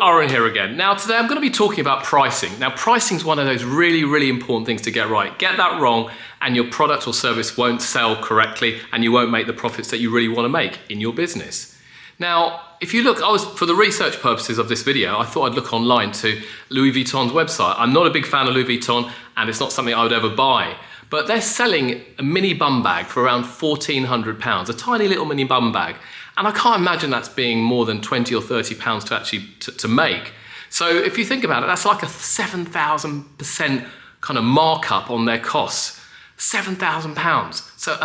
Arun here again. Now today I'm going to be talking about pricing. Now pricing is one of those really important things to get right. Get that wrong and your product or service won't sell correctly and you won't make the profits that you really want to make in your business. Now if you look, for the research purposes of this video, I thought I'd look online to Louis Vuitton's website. I'm not a big fan of Louis Vuitton and it's not something I would ever buy. But they're selling a mini bum bag for around £1,400, a tiny little mini bum bag. And I can't imagine that's being more than 20 or 30 pounds to actually to make. So if you think about it, that's like a 7,000% kind of markup on their costs. £7,000. So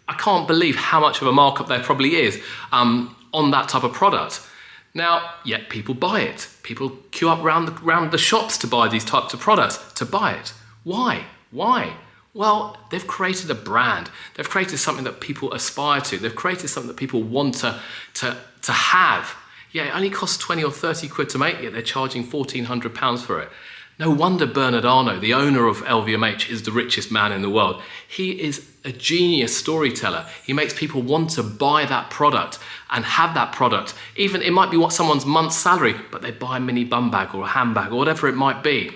I can't believe how much of a markup there probably is on that type of product. Now, yet people buy it. People queue up round the shops to buy these types of products, to buy it. Why? Why? Well, they've created a brand. They've created something that people aspire to. They've created something that people want to have. Yeah, it only costs 20 or 30 quid to make, yet they're charging £1,400 for it. No wonder Bernard Arnault, the owner of LVMH, is the richest man in the world. He is a genius storyteller. He makes people want to buy that product and have that product. Even it might be what someone's month's salary, but they buy a mini bum bag or a handbag or whatever it might be.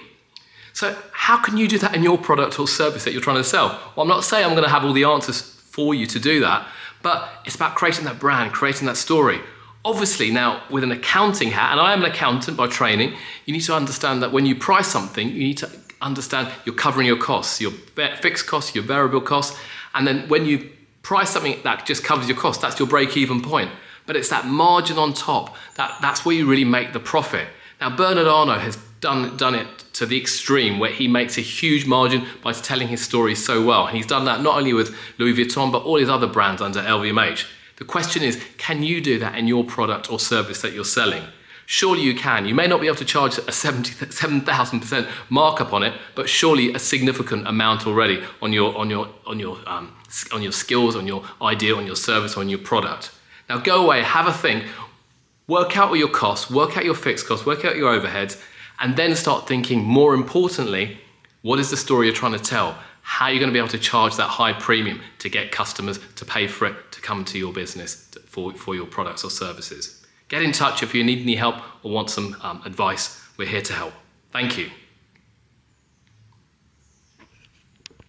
So how can you do that in your product or service that you're trying to sell? Well, I'm not saying I'm going to have all the answers for you to do that, but it's about creating that brand, creating that story. Obviously now with an accounting hat, and I am an accountant by training, you need to understand that when you price something, you need to understand you're covering your costs, your fixed costs, your variable costs, and then when you price something that just covers your costs, that's your break-even point. But it's that margin on top, that's where you really make the profit. Now Bernard Arnault has done it to the extreme where he makes a huge margin by telling his story so well. He's done that not only with Louis Vuitton, but all his other brands under LVMH. The question is, can you do that in your product or service that you're selling? Surely you can. You may not be able to charge a 7,000% markup on it, but surely a significant amount already on your skills, on your idea, on your service, on your product. Now go away, have a think, work out all your costs, work out your fixed costs, work out your overheads, and then start thinking, more importantly, what is the story you're trying to tell? How are you going to be able to charge that high premium to get customers to pay for it, to come to your business for your products or services? Get in touch if you need any help or want some advice. We're here to help. Thank you.